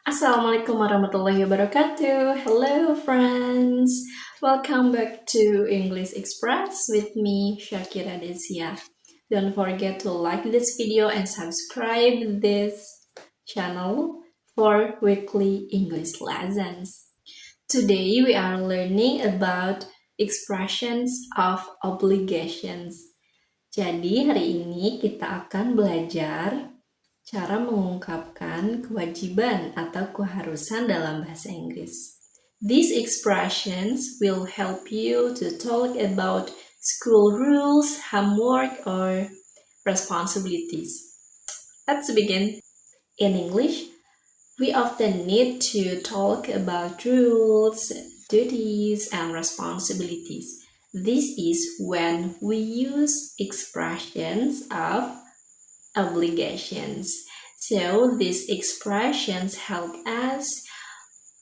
Assalamualaikum warahmatullahi wabarakatuh. Hello, friends. Welcome back to English Express with me, SYAKI-RA. Don't forget to like this video and subscribe this channel for weekly English lessons. Today we are learning about expressions of obligations. Jadi hari ini kita akan belajar cara mengungkapkan kewajiban atau keharusan dalam bahasa Inggris. These expressions will help you to talk about school rules, homework, or responsibilities. Let's begin. In English, we often need to talk about rules, duties, and responsibilities. This is when we use expressions of obligations. So these expressions help us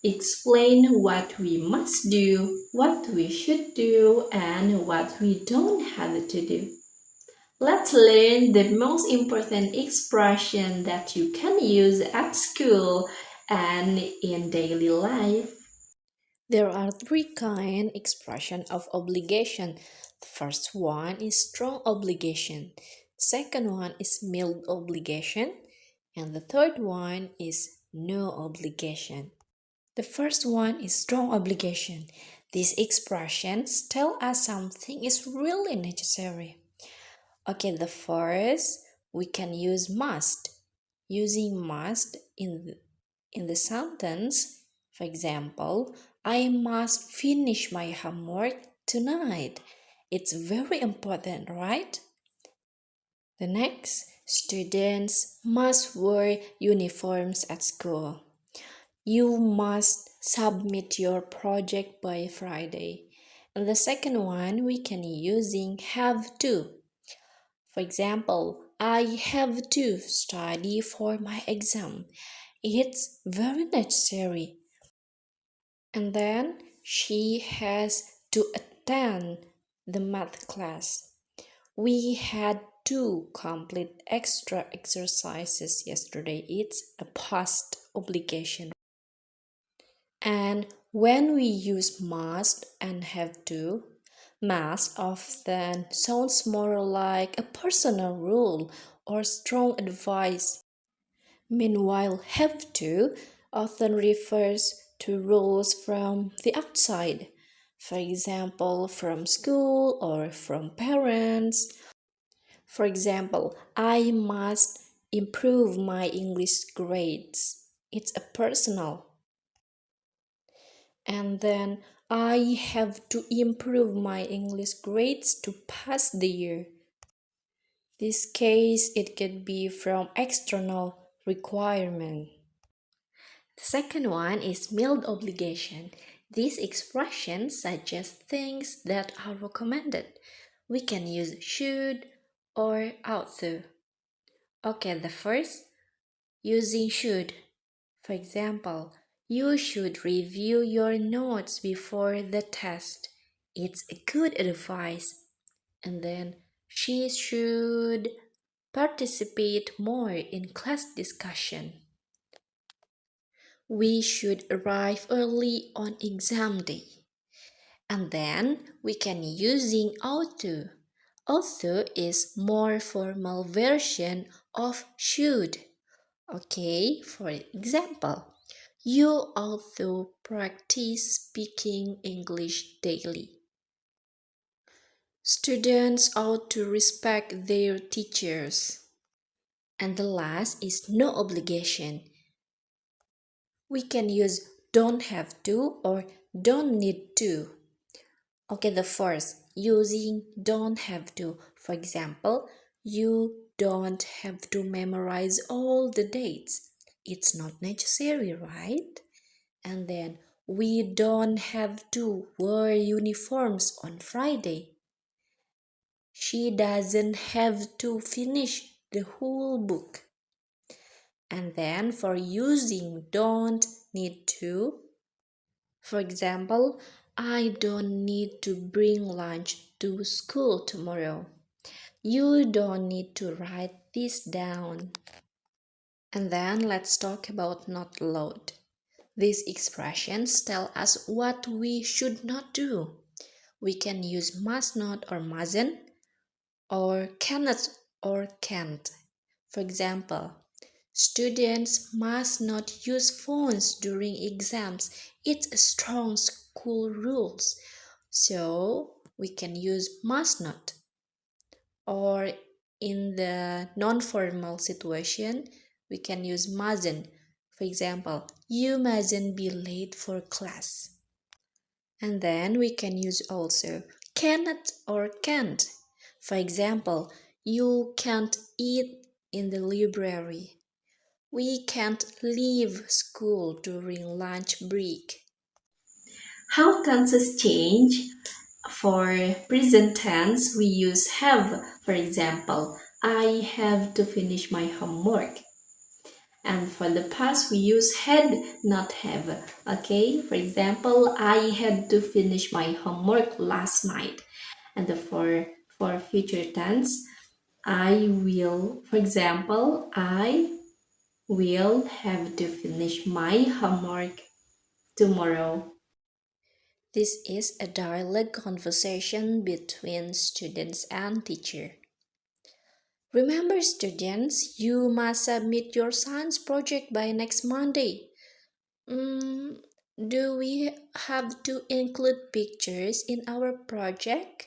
explain what we must do, what we should do, and what we don't have to do. Let's learn the most important expression that you can use at school and in daily life. There are three kind expression of obligation. The first one is strong obligation. Second one is mild obligation. And the third one is no obligation. The first one is strong obligation. These expressions tell us something is really necessary. Okay, the first, we can use must. Using must in the sentence, for example, I must finish my homework tonight. It's very important, right? The next, students must wear uniforms at school. You must submit your project by Friday. And the second one, we can using have to. For example, I have to study for my exam. It's very necessary. And then she has to attend the math class. We had to complete extra exercises yesterday. It's a past obligation. And when we use must and have to, must often sounds more like a personal rule or strong advice. Meanwhile, have to often refers to rules from the outside, for example, from school or from parents. For example, I must improve my English grades. It's a personal. And then I have to improve my English grades to pass the year. This case, it could be from external requirement. The second one is mild obligation. These expressions suggest things that are recommended. We can use should or ought to. Okay, the first, using should. For example, you should review your notes before the test. It's a good advice. And then, she should participate more in class discussion. We should arrive early on exam day. And then we can using ought to. Ought to is more formal version of should. Okay, for example, you ought to practice speaking English daily. Students ought to respect their teachers. And the last is no obligation. We can use don't have to or don't need to. Okay, the first, using don't have to. For example, you don't have to memorize all the dates. It's not necessary, right? And then, we don't have to wear uniforms on Friday. She doesn't have to finish the whole book. And then for using don't need to, for example, I don't need to bring lunch to school tomorrow. You don't need to write this down. And then let's talk about not allowed. These expressions tell us what we should not do. We can use must not or mustn't, or cannot or can't. For example, students must not use phones during exams. It's a strong school rules. So we can use must not. Or in the non-formal situation, we can use mustn't. For example, you mustn't be late for class. And then we can use also cannot or can't. For example, you can't eat in the library. We can't leave school during lunch break. How tenses change? For present tense, we use have. For example, I have to finish my homework. And for the past, we use had, not have. Okay, for example, I had to finish my homework last night. And for future tense, I will, for example, I will have to finish my homework tomorrow. This is a dialogue conversation between students and teacher. Remember students, you must submit your science project by next Monday. Mm, do we have to include pictures in our project?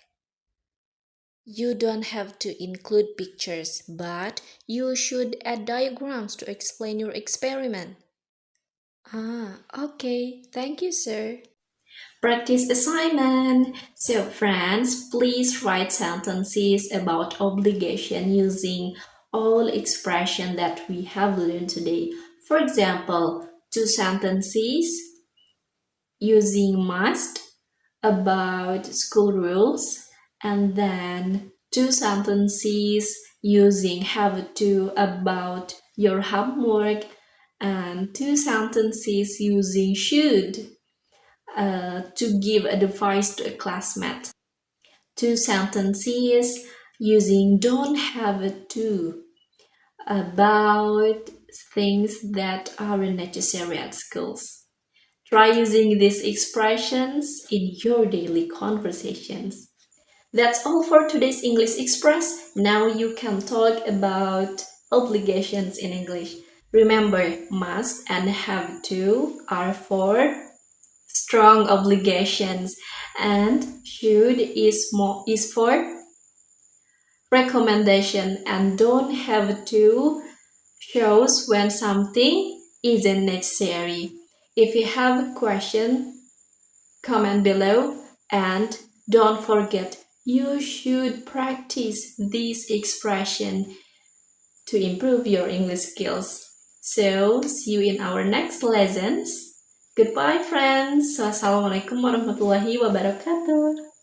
You don't have to include pictures, but you should add diagrams to explain your experiment. Ah, okay. Thank you, sir. Practice assignment. So, friends, please write sentences about obligation using all expression that we have learned today. For example, two sentences using must about school rules, and then two sentences using have to about your homework, and two sentences using should to give advice to a classmate. Two sentences using don't have to about things that are necessary at schools. Try using these expressions in your daily conversations. That's all for today's English Express. Now you can talk about obligations in English. Remember, must and have to are for strong obligations, and should is for recommendation, and don't have to shows when something isn't necessary. If you have a question, comment below, and don't forget you should practice this expression to improve your English skills. So, see you in our next lessons. Goodbye, friends. Wassalamualaikum warahmatullahi wabarakatuh.